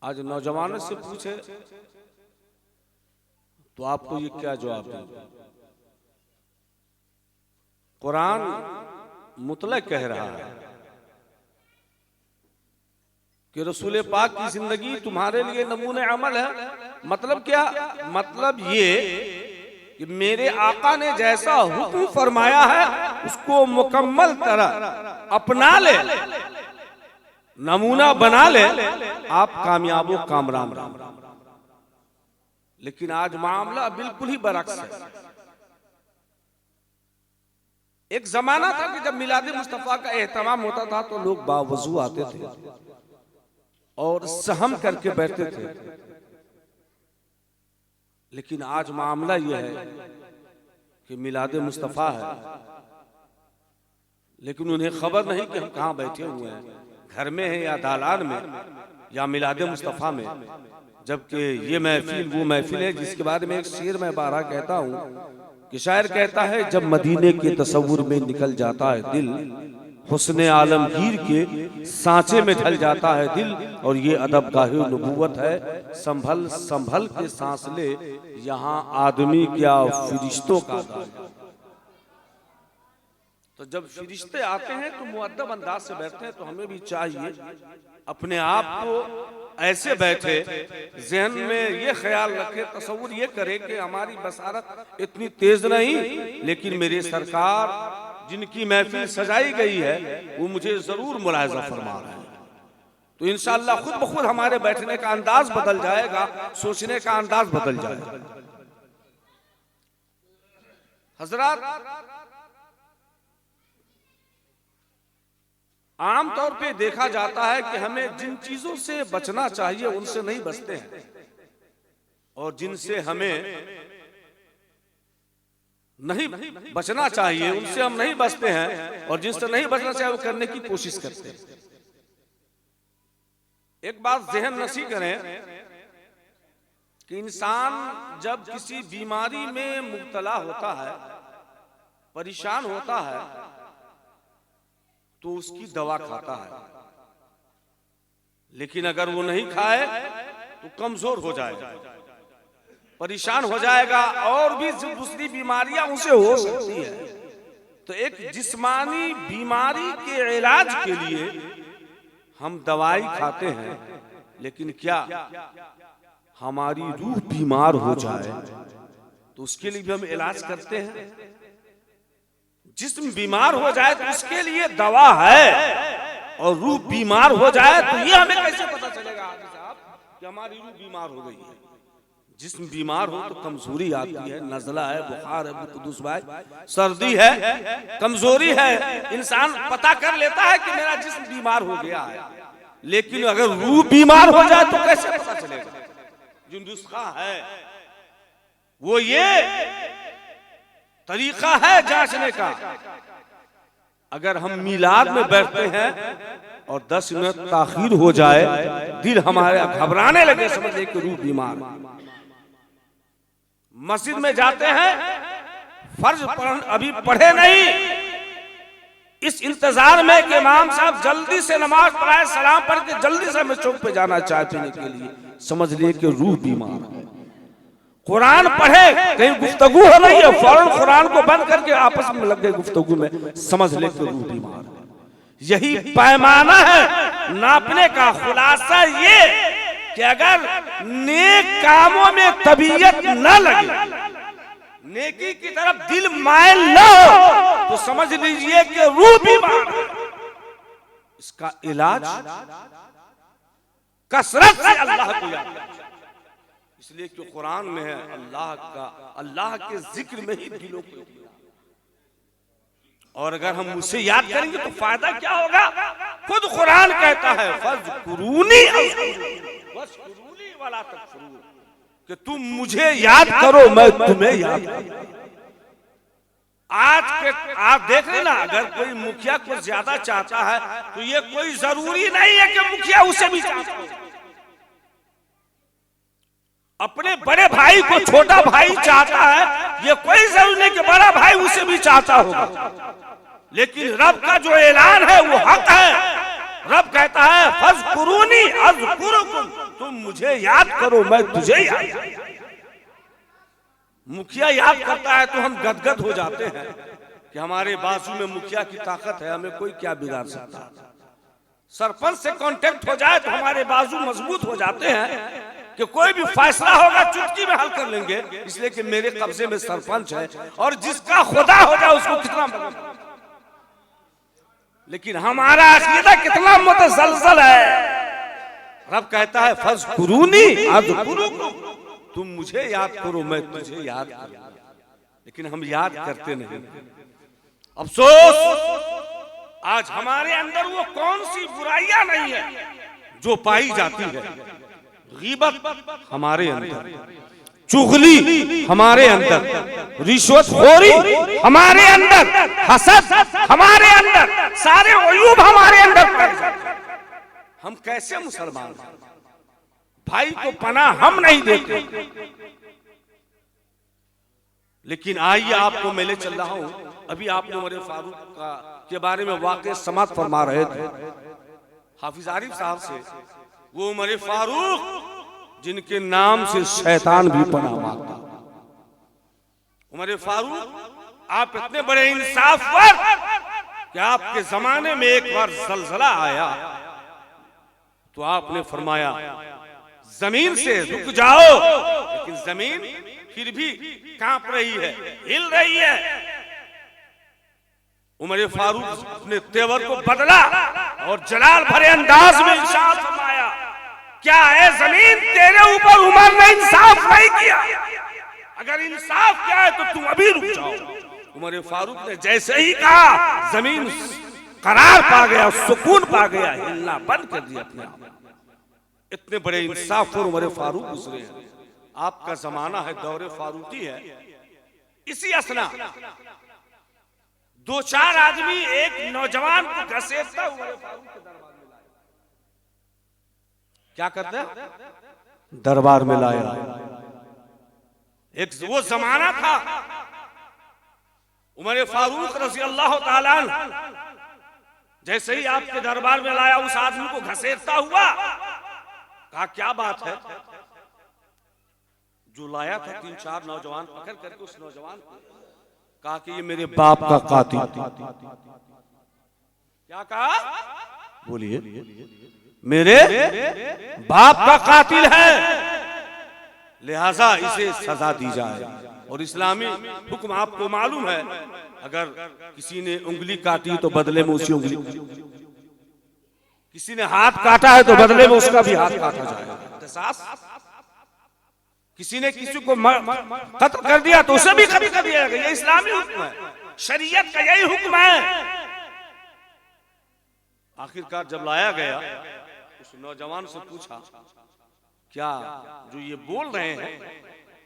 आज नौजवानों से पूछे तो आपको ये क्या जवाब देंगे? कुरान मुतलक कह रहा है कि रसूल पाक की जिंदगी तुम्हारे लिए नमूने अमल है। मतलब क्या? मतलब ये कि मेरे आका ने जैसा हुक्म फरमाया है उसको मुकम्मल तरह अपना ले, नमूना बना ले, आप कामयाबो कामरान। लेकिन आज मामला बिल्कुल ही बरक्स है। एक जमाना था कि जब मिलाद मुस्तफा का एहतमाम होता था तो लोग बावजू आते थे और सहम करके बैठते थे। लेकिन आज मामला यह है कि मिलाद मुस्तफा है, लेकिन उन्हें खबर नहीं कि हम कहां बैठे हुए हैं, घर में हैं या दालान में या मिलाद मुस्तफा में। जबकि ये महफिल वो महफिल है जिसके बारे में एक शेर मैं बारहा कहता हूं कि शायर कहता है, जब मदीने के तसव्वुर में निकल जाता है दिल, हुस्ने आलमगीर के सांचे में ढल जाता है दिल। और ये अदब गाहे नबूवत है, संभल संभल के सांस ले, यहाँ आदमी क्या फरिश्तों का। तो जब फरिश्ते आते हैं तो मुअद्दब अंदाज से बैठते हैं, तो हमें भी चाहिए अपने आप को ऐसे बैठे, ज़हन में ये ख्याल रखे, तसव्वुर ये करे कि हमारी बसारत इतनी तेज नहीं, लेकिन मेरे सरकार जिनकी महफिल सजाई गई है वो मुझे जरूर मुलाहिजा फरमा रहे हैं। तो इंशाअल्लाह खुद ब खुद हमारे बैठने का अंदाज बदल जाएगा, सोचने का अंदाज बदल जाएगा। हजरात, आमतौर पे देखा जाता है कि हमें जिन चीजों से बचना चाहिए उनसे नहीं बचते हैं, और जिनसे हमें नहीं बचना चाहिए उनसे हम नहीं बचते हैं, और जिनसे नहीं बचना चाहिए वो करने की कोशिश करते हैं। एक बात ज़हन नशीं करें कि इंसान जब किसी बीमारी में मुब्तला होता है, परेशान होता है, तो उसकी दवा खाता है। लेकिन अगर वो नहीं खाए तो कमजोर हो जाएगा, परेशान हो जाएगा, और भी दूसरी बीमारियां उसे हो सकती है। तो एक जिस्मानी बीमारी के इलाज के लिए हम दवाई खाते हैं, लेकिन क्या हमारी रूह बीमार हो जाए तो उसके लिए भी हम इलाज करते हैं? जिस्म बीमार हो जाए तो उसके लिए दवा है, और रूह बीमार हो जाए तो ये हमें कैसे पता चलेगा आगे साहब कि हमारी रूह बीमार हो गई है? जिस्म बीमार हो तो कमजोरी आती है, नज़ला है, बुखार है, कुदूस भाई, सर्दी है, कमजोरी है, इंसान पता कर लेता है कि मेरा जिस्म बीमार हो गया है। लेकिन अगर रूह बीमार हो जाए तो कैसे पता चलेगा? जो नुस्खा है वो ये तरीका है जांचने का। अगर हम मिलाद में बैठते हैं और 10 मिनट ताखीर हो जाए, दिल हमारे घबराने लगे, समझ ले कि रूह बीमार है। मस्जिद में जाते हैं, फर्ज अभी पढ़े नहीं, इस इंतजार में कि इमाम साहब जल्दी से नमाज पढ़ाए, सलाम पढ़ के जल्दी से हमें चौक पे जाना चाहते हैं के लिए, समझ लिए कि रूह बीमार है। कुरान पढ़े, कहीं गुफ्तगू हो रही है, फौरन कुरान को बंद करके आपस में लग गए गुफ्तगू में, समझ ले कि रूह बीमार है। यही पैमाना है नापने का। खुलासा ये कि अगर नेक कामों में तबीयत न लगे, नेकी की तरफ दिल मायल न हो, तो समझ लीजिए कि रूह बीमार है। इसका इलाज कसरत से अल्लाह को याद करना, इसलिए कि कुरान में है अल्लाह के जिक्र में ही दिलों को। और अगर हम उसे याद करेंगे तो फायदा क्या होगा? खुद कुरान कहता है फज़कुरूनी वला तकफुरून, कि तुम मुझे याद करो मैं तुम्हें याद करूं। आप देख रहे ना, अगर कोई मुखिया को ज्यादा चाहता है तो ये कोई जरूरी नहीं है कि मुखिया उसे भी चाहता हो। अपने बड़े भाई को छोटा भाई चाहता है, ये कोई जरूरी नहीं कि बड़ा भाई उसे भी चाहता होगा। लेकिन रब का जो ऐलान है वो हक है। रब कहता है फज़कुरूनी अज़कुरुकुम, तुम मुझे याद करो मैं तुझे याद। मुखिया याद करता है तो हम गदगद हो जाते हैं कि हमारे बाजू में मुखिया की ताकत है, हमें कोई क्या बिगाड़ सकता है। सरपंच से कांटेक्ट हो जाए तो हमारे बाजू मजबूत हो जाते हैं कि कोई भी फैसला होगा चुटकी में हल कर लेंगे, इसलिए कि मेरे कब्जे में सरपंच है और जिसका खुदा हो जाए उसको कितना। लेकिन हमारा अकीदा कितना मुतसलसल है। रब कहता है फज़कुरूनी अज़कुरुकुम, तुम मुझे याद करो मैं तुझे याद करूं, लेकिन हम याद करते नहीं। अफसोस आज हमारे अंदर वो कौन सी बुराइयां नहीं है जो पाई जाती है। गीबत हमारे अंदर, चुगली हमारे अंदर, रिश्वतखोरी हमारे अंदर, हसद हमारे अंदर, सारे अयूब हमारे अंदर पाए जाते हैं। हम कैसे मुसलमान हैं? भाई को पनाह हम नहीं देते। लेकिन आइए आपको मैं ले चल रहा हूं। अभी आपने उमर फारूक के बारे में वाक़या समात फरमा रहे थे हाफिज आरिफ साहब से। वो उमर फारूक जिनके नाम से शैतान भी पनाह मांगता। उमर फारूक आप इतने बड़े इंसाफवर कि आपके जमाने में एक बार जलजला आया तो आपने फरमाया जमीन से रुक जाओ, लेकिन जमीन फिर भी कांप रही है, हिल रही है। उमर फारूक अपने तेवर को बदला और जलाल भरे अंदाज में इरशाद फरमाया, क्या है जमीन तेरे ऊपर उमर ने इंसाफ नहीं किया? अगर इंसाफ किया है तो तुम अभी रुक जाओ। उमर फारूक ने जैसे ही कहा जमीन करार पा गया, सुकून पा गया, हिलना बंद कर दिया अपने आप। इतने बड़े इंसाफ और उमर फारूक गुजरे हैं। आपका जमाना है दौरे फारूकी है। इसी असना दो चार आदमी एक नौजवान को घसीटता उमर फारूक के दरबार में लाया। क्या करते हैं? दरबार में लाया। एक वो जमाना था उमर फारूक रज़ी अल्लाह ताला अन्हु जैसे ही आपके दरबार में लाया उस आदमी को घसीटता हुआ, कहा क्या बात है? जो लाया था तीन चार नौजवान पकड़ करके उस नौजवान को कहा कि ये मेरे बाप का कातिल। क्या कहा? बोलिए। मेरे बाप का कातिल है, लिहाजा इसे सजा दी जाए। और इस्लामी हुक्म आपको मालूम है, अगर किसी ने उंगली काटी तो बदले में उसी उंगली, किसी ने हाथ काटा है तो बदले में उसका भी हाथ काटा जाएगा। किसी ने किसी को कत्ल कर दिया तो उसे भी कत्ल कर दिया जाएगा। ये इस्लामी हुक्म है, शरीयत का यही हुक्म है। आखिरकार जब लाया गया उस नौजवान से पूछा, क्या जो ये बोल रहे हैं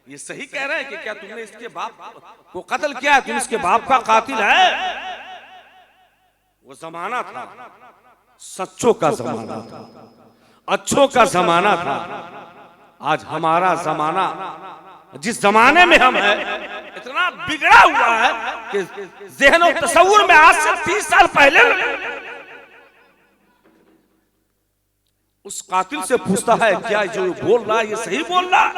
ये सही कह रहे हैं कि क्या तुमने इसके बाप को कत्ल किया है? तुम इसके बाप का कातिल है? वो जमाना था सच्चों का जमाना था, अच्छों का जमाना था। आज हमारा जमाना जिस जमाने में हम हैं इतना बिगड़ा हुआ है कि ज़हन और तसव्वुर में आज से 30 साल पहले उस कातिल से पूछता है क्या जो बोल रहा है ये सही बोल रहा है,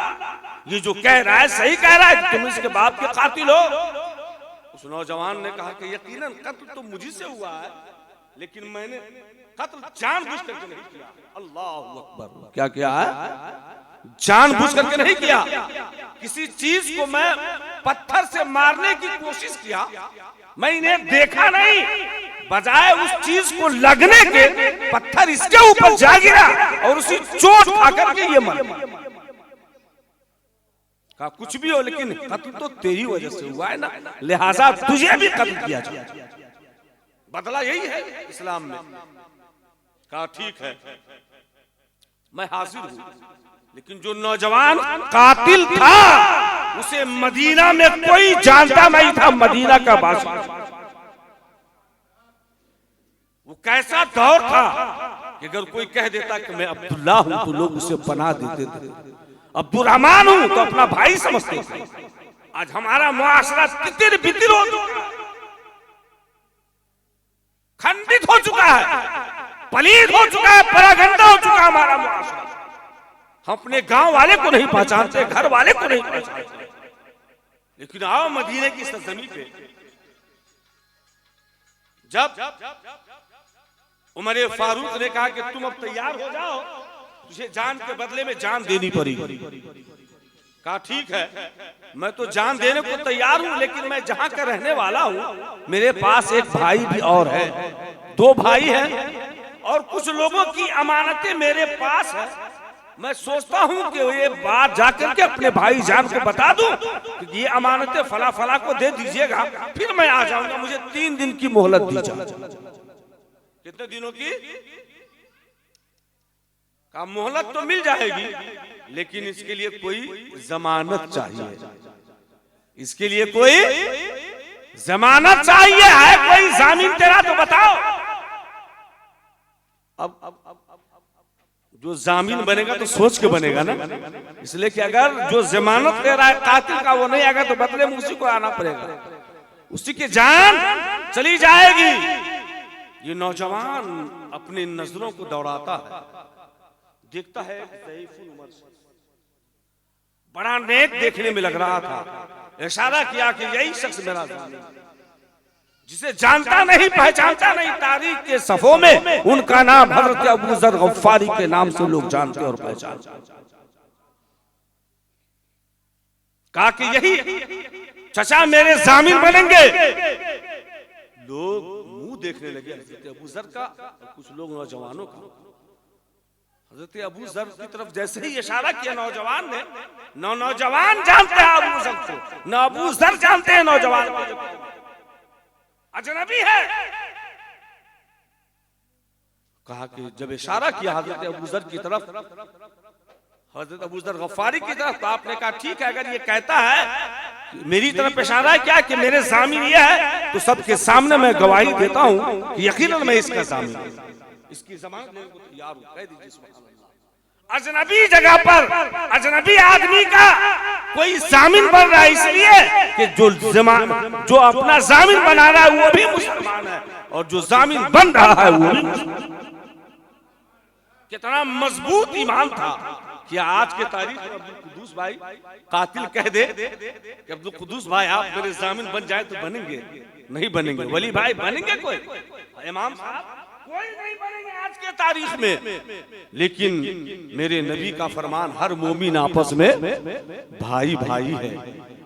ये जो कह रहा है सही कह रहा है, तुम इसके बाप के कातिल हो? उस नौजवान ने कहा कि यकीनन कत्ल तो मुझी से हुआ है, लेकिन मैंने कत्ल जानबूझ करके नहीं किया। अल्लाहु अकबर। क्या किया है? जानबूझ करके नहीं किया। किसी चीज को मैं पत्थर से मारने की कोशिश किया, मैं इन्हें देखा नहीं, बजाय उस चीज को लगने के पत्थर इसके ऊपर जा गिरा और उसी चोट खा करके ये मर। कहा कुछ भी हो लेकिन कत्ल तो तेरी वजह से हुआ है ना, लिहाजा तुझे भी कत्ल किया जाए। बदला यही है इस्लाम में। कहा ठीक है मैं हाजिर हूं, लेकिन जो नौजवान कातिल था उसे मदीना में कोई जानता नहीं था, मदीना का बादशाह। वो कैसा दौर था कि अगर कोई कह देता कि मैं अब्दुल्ला हूं तो लोग उसे पनाह देते थे, अब्दुर्रहमान हूं तो अपना भाई समझते थे। आज हमारा मुआशरा तितिर बितिर हो चुका, खंडित हो चुका है, पलीद हो चुका है, परागंदा हो चुका है हमारा मुआशरा। हम अपने गांव वाले को नहीं पहचानते, घर वाले को नहीं पहचानते, लेकिन आओ मदीने की सरजमी पे जब उमर फारूक ने कहा कि तुम अब तैयार हो जाओ, तुझे जान के बदले में जान देनी पड़ेगी। कहा ठीक है, मैं तो जान देने को तैयार हूं, लेकिन मैं जहां का रहने वाला हूं मेरे पास एक भाई भी और है, 2 भाई हैं और कुछ लोगों की अमानतें मेरे पास है। मैं सोचता हूं कि ये बात जाकर के अपने भाई जान को बता दूं कि ये अमानतें फला फला को दे दीजिएगा, फिर मैं आ जाऊंगा, मुझे 3 दिन की मोहलत दीजिए। कितने दिनों की? का मोहलत तो मिल जाएगी, लेकिन इसके लिए कोई जमानत चाहिए, इसके लिए कोई जमानत चाहिए। है कोई जामीन तेरा तो बताओ। अब जो जामीन बनेगा तो सोच के बनेगा ना, इसलिए कि अगर जो जमानत ले रहा है कातिल का वो नहीं आएगा तो बदले में उसी को आना पड़ेगा, उसी की जान चली जाएगी। ये नौजवान अपनी नजरों को दौड़ाता है, देखता है बड़ा नेक देखने में लग रहा था, इशारा किया कि यही शख्स मेरा जामीन, जिसे जानता नहीं पहचानता नहीं, तारीख के सफों में उनका नाम हजरत अबू जर गफ्फारी के नाम से लोग जानते और पहचानते। कहा कि यही चचा मेरे जामीन बनेंगे। लोग मुंह देखने लगे हजरत अबू जर का, कुछ लोग नौजवानों का। हजरत अबू जर की तरफ जैसे ही इशारा किया नौजवान ने, नौजवान जानते हैं अबू जर को, न अबू जर जानते हैं नौजवान को, अजनबी है। कहा कि जब इशारा किया हजरत अबू जर की तरफ, हजरत अबू जर गफ्फारी की तरफ, तो आपने कहा ठीक है, अगर ये कहता है मेरी तरफ इशारा है क्या कि मेरे जामीन ये है, तो सबके सामने मैं गवाही देता हूं कि यकीनन मैं इसका जामीन हूं, इसकी जमानत लेने को तैयार हूं। कह दीजिए सुभान अल्लाह। अजनबी जगह पर अजनबी आदमी का कोई जामीन बन रहा है, इसलिए कि जो अपना जामीन बना रहा है वो भी मुसलमान है, और जो जामीन बन रहा है वो भी मुसलमान। कितना मजबूत ईमान था कि आज के तारीख में अब्दुल कुद्दूस भाई कातिल कह दे कि अब्दुल कुद्दूस भाई आप मेरे जामीन बन जाए तो बनेंगे, नहीं बनेंगे। वली भाई बनेंगे, कोई इमाम साहब कोई नहीं बनेंगे आज के तारीख में। लेकिन मेरे नबी का फरमान, हर मोमिन आपस में भाई भाई है।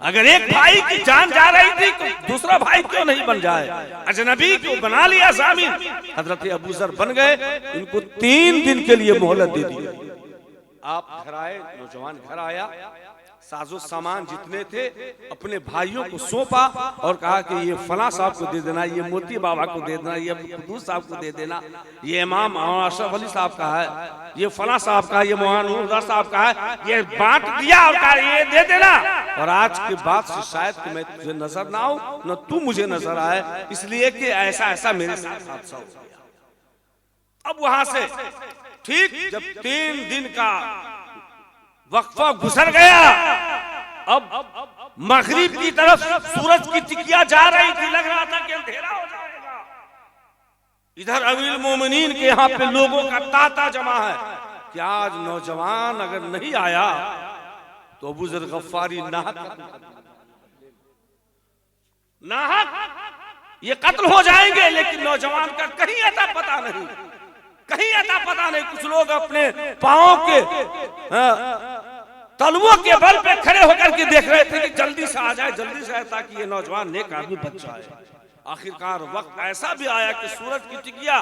अगर एक भाई की जान जा रही थी तो दूसरा भाई क्यों नहीं बन जाए? अजनबी को बना लिया जामीन, हजरत अबू जर बन गए। इनको 3 दिन के लिए मोहलत दे दी। आप घर आए, नौजवान घर आया, साजो सामान जितने थे अपने भाइयों को सौंपा और कहा कि ये फला साहब को दे देना, ये मोती बाबा को दे देना, ये कुद्दूस साहब को दे देना, ये इमाम अशरफ अली साहब का है, ये फला साहब का, ये मोहन साहब का है। ये बांट दिया और कहा ये दे देना, और आज के बाद से शायद कि मैं तुझे नजर ना आऊं, न तू मुझे नजर आए, इसलिए कि ऐसा ऐसा मेरे साथ हादसा हो गया। अब वहां से ठीक जब 3 दिन का वक्फा गुजर गया, अब मगरिब की तरफ सूरज की टिकिया जा रही थी, लग रहा था कि अंधेरा हो जाएगा। इधर अमीरुल मोमिनीन के यहाँ पे लोगों का तांता जमा है कि आज नौजवान अगर नहीं आया तो अबू जर गफ्फारी नाहक ये कत्ल हो जाएंगे। लेकिन नौजवान का कहीं अता पता नहीं, कहीं अता पता नहीं। कुछ लोग अपने पांव के तलवों के बल पे खड़े होकर के देख रहे थे कि जल्दी से आ जाए, जल्दी से आए, ताकि ये नौजवान नेक आदमी बच जाए। आखिरकार वक्त ऐसा भी आया कि सूरज की टिकिया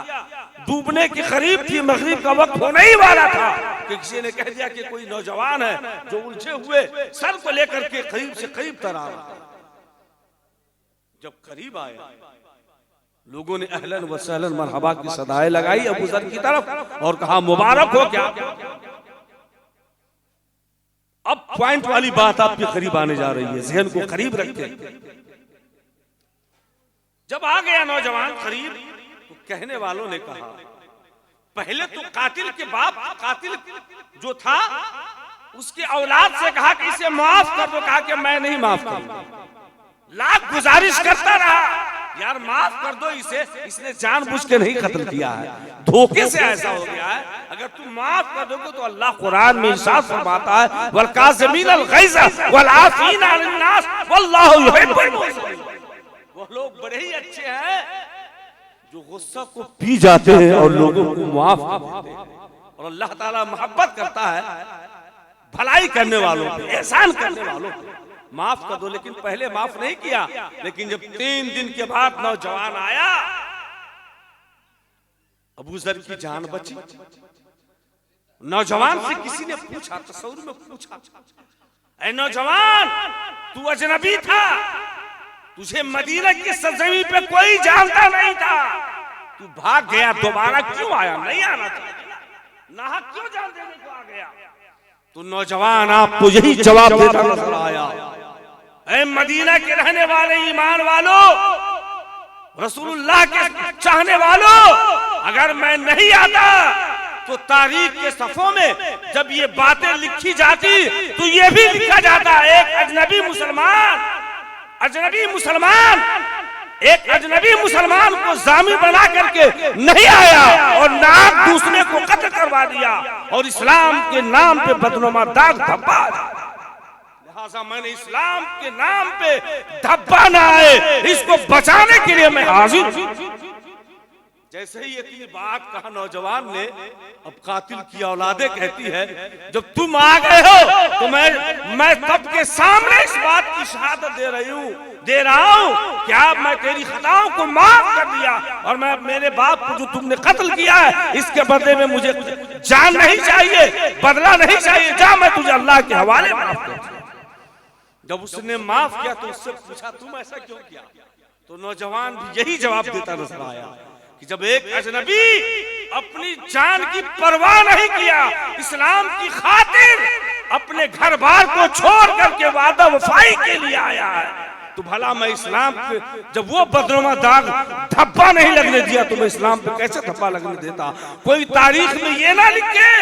डूबने के करीब थी, मगरिब का वक्त होने ही वाला था कि किसी ने कह दिया कि कोई नौजवान है जो उलझे हुए सर को लेकर के करीब से करीब तर आ रहा। जब करीब आया, लोगों ने अहलन व सहलन मरहबा की सदाएं लगाई अबू जर की तरफ और कहा मुबारक हो। क्या अब पॉइंट वाली बात आपके करीब आने जा रही है, जहन को करीब रखते। जब आ गया नौजवान करीब, तो कहने वालों ने कहा, पहले तो कातिल के बाप, कातिल जो था उसके औलाद से कहा कि इसे माफ कर दो। कहा कि मैं नहीं माफ करूंगा। लाख गुजारिश करता रहा, यार माफ कर दो इसे, इसने जानबूझ के नहीं कत्ल किया है, धोखे से ऐसा हो गया है। अगर तुम माफ कर दोगे तो अल्लाह कुरान में इरशाद फरमाता है वल काज़िमीनल गैज़ वल आफ़ीना अनिन नास वल्लाहु युहिब्बुल मुहसिनीन। वो लोग बड़े ही अच्छे हैं जो गुस्सा को पी जाते हैं और लोगों को माफ कर देते हैं। और अल्लाह ताला मोहब्बत करता है भलाई करने वालों पे, एहसान करने वालों पे। माफ कर दो, लेकिन पहले माफ नहीं किया। लेकिन जब 3 दिन के बाद नौजवान आया, अबू जर की जान बची। नौजवान से किसी ने पूछा, तस्वीर में पूछा, ऐ नौजवान तू अजनबी था, तुझे मदीना की सरजमीन पे कोई जानता नहीं था, तू भाग गया, दोबारा क्यों आया? नहीं आना चाहिए, नाहक क्यों जान देने को आ गया? तो नौजवान आपको यही जवाब देता नजर आया, ऐ मदीना के रहने वाले ईमान वालों, रसूलुल्लाह के चाहने वालों, अगर मैं नहीं आता तो तारीख के सफ़ों में जब ये बातें लिखी जाती तो ये भी लिखा जाता एक अजनबी मुसलमान को जामिन बना करके नहीं आया और नाक दूसरे को कत्ल करवा दिया और इस्लाम के नाम पे बदनुमा दाग धब्बा। लिहाजा मैंने इस्लाम के नाम पे धब्बा ना आए, इसको बचाने के लिए मैं हाजिर। जैसे ही ये बात कहा नौजवान ने, अब कातिल की औलादे कहती है जब तुम आ गए हो तो मैं सबके सामने इस बात की शहादत दे रहा हूँ कि अब मैं तेरी खताओं को माफ कर दिया और मैं मेरे बाप को जो तुमने कत्ल किया है इसके बदले में मुझे जान नहीं चाहिए, बदला नहीं चाहिए, जा मैं तुझे अल्लाह के हवाले माफ कर दिया। जब उसने माफ किया तो उससे पूछा तुम ऐसा क्यों किया? तो नौजवान भी यही जवाब देता नजर आया कि जब एक अजनबी अपनी जान की परवाह नहीं किया, इस्लाम की खातिर अपने घर बार को छोड़ करके वादा वफाई के लिए आया है, तो भला मैं इस्लाम पे जब वो बदनुमा दाग धब्बा नहीं लगने दिया तो मैं इस्लाम पे कैसे धब्बा लगने देता? कोई तारीख में ये ना लिखे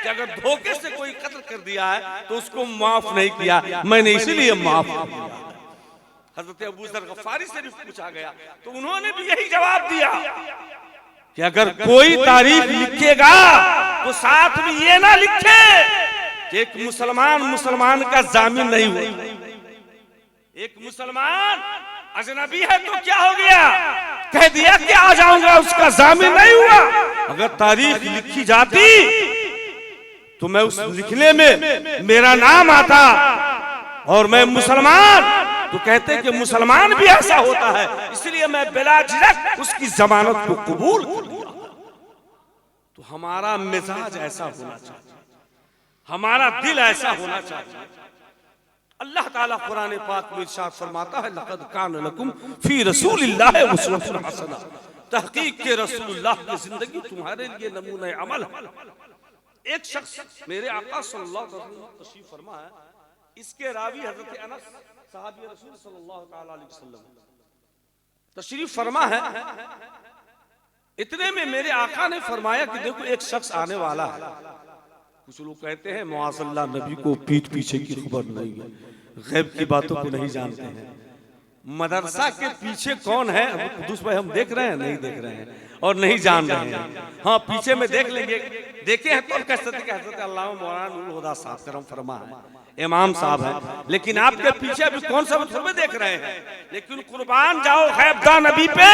कि अगर धोखे से कोई कत्ल कर दिया है तो उसको माफ नहीं किया, मैंने इसीलिए माफ किया। हजरत अबू जर गफ्फारी से भी पूछा गया तो उन्होंने भी यही जवाब दिया कि अगर कोई तारीख लिखेगा तो साथ में ये ना लिखे कि एक मुसलमान का जामिन नहीं हुआ। एक मुसलमान अजनबी है तो क्या हो गया, कह दिया कि आ जाऊंगा, उसका जामिन नहीं हुआ। अगर तारीख लिखी जाती तो मैं उस लिखने में मेरा नाम आता और मैं मुसलमान, तो कहते कि मुसलमान भी ऐसा होता है, इसलिए मैं बिला झिझक उसकी जमानत को कबूल कर लिया। तो हमारा मिजाज ऐसा होना चाहिए, हमारा दिल ऐसा होना चाहिए। अल्लाह ताला कुरान पाक में इरशाद फरमाता है लक़द कान लकुम फी रसूलिल्लाहि उस्वतुन हसना, तहकीक के रसूलुल्लाह की जिंदगी तुम्हारे लिए नमूना अमल है। एक शख्स मेरे आका सल्लल्लाहु अलैहि वसल्लम तशरीफ फरमा है, इसके रावी हजरत अनस साहबी रसूल सल्लल्लाहु अलैहि वसल्लम तशरीफ फरमा है। इतने में मेरे आका ने फरमाया कि देखो एक शख्स आने वाला है। कुछ लोग कहते हैं मुआज़ल्लाह नबी को पीठ पीछे की खबर नहीं है, गैब की बातों को नहीं जानते हैं। मदरसा के पीछे कौन है कुदूस भाई, हम देख रहे हैं नहीं देख रहे हैं और नहीं जान रहे हैं। हाँ पीछे में देख लेंगे, देखे हैं तो कह सकते हजरत अल्लामा मौलाना नूरुल हुदा साहब करम फरमा है, इमाम साहब है, लेकिन आपके पीछे अभी कौन सा थोड़े देख रहे हैं। लेकिन कुर्बान जाओ गैबदा नबी पे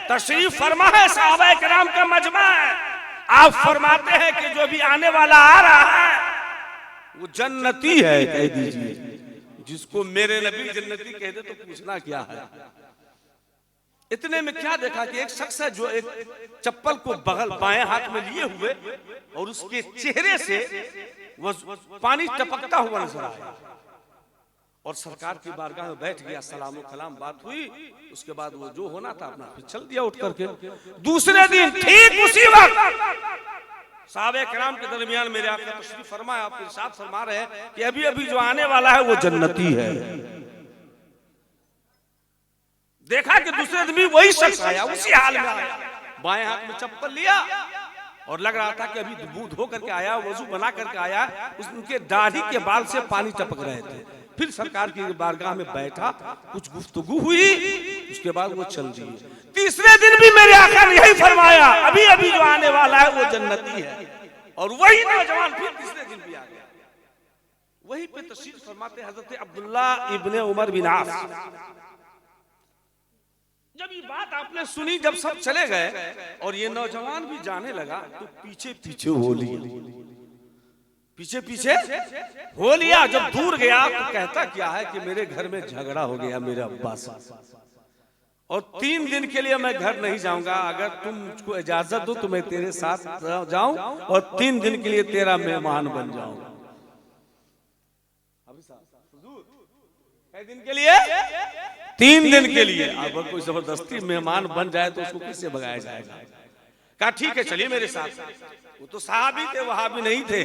तशरीफ फरमा है, सहाबा किराम का मजमा है। आप फरमाते हैं कि जो भी आने वाला आ रहा है वो जन्नती है, कह दीजिए। जिसको मेरे नबी जन्नती कह दे तो पूछना क्या है। इतने में क्या देखा कि एक शख्स है जो एक चप्पल को बगल बाएं हाथ में लिए हुए और उसके चेहरे से वो पानी टपकता हुआ नजर आया और सरकार की बारगाह में बैठ गया, सलाम कलाम बात हुई। उसके बाद वो जो होना था अपना फिर चल दिया उठ करके। दूसरे दिन ठीक उसी वक्त साहबे किराम के दरमियान मेरे आका तशरीफ फरमाया, आप इरशाद फरमा रहे हैं कि अभी अभी जो आने वाला है वो जन्नती है। देखा कि दूसरे दिन भी वही शख्स आया, उसी हाल में आया, बाएं हाथ में चप्पल लिया और लग रहा था कि अभी मुंह धो करके आया, वजू बना करके आया, उनके दाढ़ी के बाल से पानी टपक रहे थे। फिर सरकार की बारगाह में बैठा, कुछ गुफ्तगू हुई उसके बाद वो चल दी। तीसरे दिन भी मेरे आका ने यही फरमाया, अभी अभी जो आने वाला है वो जन्नती है। और वही नौजवान फिर तीसरे दिन भी आ गया। वही पे तशरीफ फरमाते हजरत अब्दुल्ला इब्ने उमर बिन आस। जब ये बात आपने सुनी, जब सब चले गए और ये नौजवान भी जाने लगा, तो पीछे पीछे हो लिया, पीछे पीछे हो लिया। जब दूर गया तो कहता क्या है कि मेरे घर में झगड़ा हो गया मेरे अब्बा से, और 3 दिन के लिए मैं घर नहीं जाऊंगा। अगर तुम मुझको इजाजत दो तो मैं तेरे साथ जाऊं और 3 दिन के लिए तेरा मेहमान बन जाऊंगा। दिन के लिए 3 दिन के लिए। अब कोई जबरदस्ती मेहमान बन जाए तो उसको किससे भगाया जाएगा? कहा ठीक है चलिए मेरे साथ। वो तो सहाबी थे, वहाबी नहीं थे।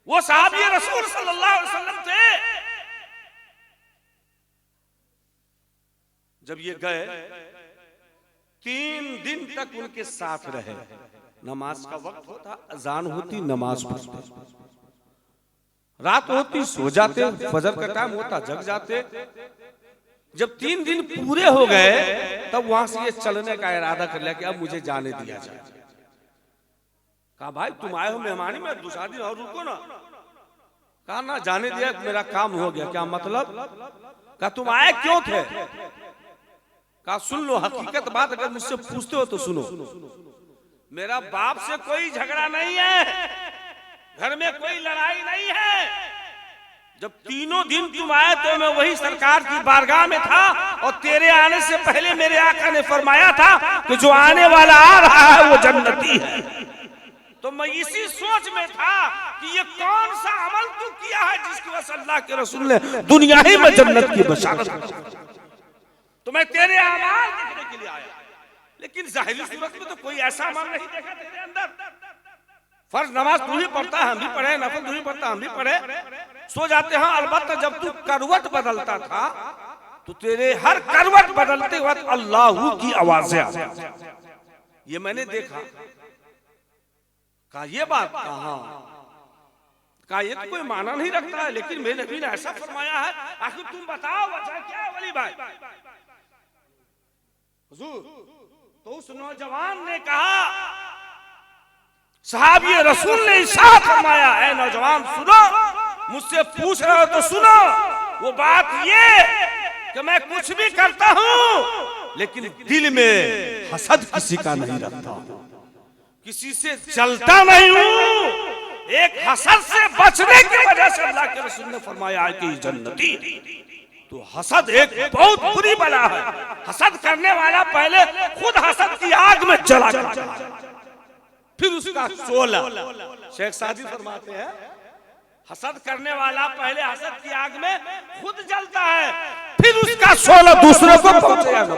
वो सहाबी रसूल सल्लल्लाहु अलैहि वसल्लम थे। जब ये गए 3 दिन तक उनके साथ रहे। नमाज का वक्त होता, अजान होती, नमाज पढ़ते, रात होती सो जाते, फजर का टाइम होता जग जाते। जब 3 दिन पूरे हो गए तब वहां से ये चलने का इरादा कर लिया कि अब मुझे जाने दिया जाए। कहा भाई तुम आए हो मेहमानी में, 2 दिन और रुको ना। कहा ना जाने दिया, मेरा काम हो गया। क्या मतलब? कहा तुम आए क्यों थे? कहा सुन लो हकीकत बात, अगर मुझसे पूछते हो तो सुनो। मेरा बाप से कोई झगड़ा नहीं है, घर में कोई लड़ाई नहीं है। जब 3 दिन तुम आए तो मैं वही सरकार की बारगाह में था, और तेरे आने से पहले मेरे आका ने फरमाया था कि जो आने वाला आ रहा है वो जन्नती है। तो मैं इसी सोच में था कि ये कौन सा अमल तू किया है जिसकी वजह से अल्लाह के रसूल ने दुनिया ही में जन्नत की बशारत दी। तो मैं तेरे अमाल देखने के लिए आया। लेकिन जाहिरी सूरत में तो कोई ऐसा अमल नहीं देखा तेरे अंदर। फर्ज नमाज तू ही पढ़ता है, हम भी पढ़े, नफल तू ही पढ़ता हम भी पढ़े, सो जाते हैं। अलबत्ता जब तू करवट बदलता था तो तेरे हर करवट बदलते वक्त अल्लाह की आवाजें आती। ये मैंने देखा। कहा ये बात कहा? कहा ये तो कोई माना नहीं रखता है, लेकिन मेरे नबी ने ऐसा फरमाया है। आखिर तुम बताओ वजह क्या है वली भाई? हुजूर, तो उस नौजवान ने कहा, सहाबी रसूल ने इरशाद फरमाया, ऐ नौजवान सुनो, मुझसे पूछ रहे हो तो सुनो। वो बात ये कि मैं कुछ भी करता हूं लेकिन दिल में हसद किसी का नहीं रखता, किसी से जलता नहीं हूं। एक हसद से बचने की वजह से अल्लाह के रसूल ने फरमाया है कि जन्नती। तो हसद एक बहुत बुरी बला है। हसद करने वाला पहले खुद हसद की आग में जला जाता है, फिर उसका शोला। शेख सादी फरमाते हैं हसद करने वाला पहले हसद की आग में खुद जलता है, फिर उसका शोला दूसरों को पहुंचेगा।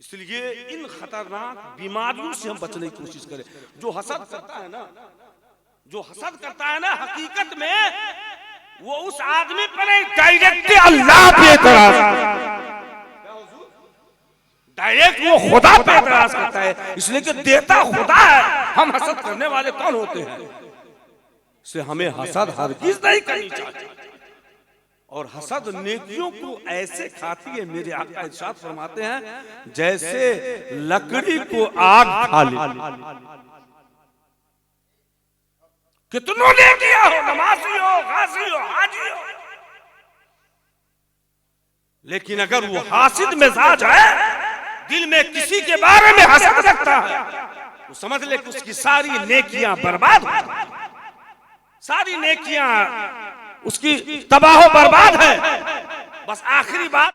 इसलिए इन खतरनाक बीमारियों से हम बचने की कोशिश करें। जो हसद करता है ना, जो हसद करता है ना, हकीकत में वो उस आदमी पर डायरेक्ट अल्लाह पे एतराज, डायरेक्ट वो खुदा पे एतराज करता है। इसलिए कि देता खुदा है, हम हसद करने वाले कौन होते हैं? से हमें हसद हरगिज नहीं करनी चाहिए। और हसद नेकियों को ऐसे खाती है, मेरे आका इरशाद फरमाते हैं, जैसे लकड़ी को आग खा ले। कितनों नेकियां हो, नमाजी हो, गाजी हो, हाजी हो, लेकिन अगर वो हासिद मिजाज है, दिल में किसी के बारे में हसद रखता है, तो समझ ले कि उसकी सारी नेकियां बर्बाद हो, सारी नेकियां उसकी तबाह बर्बाद है। बस आखिरी बात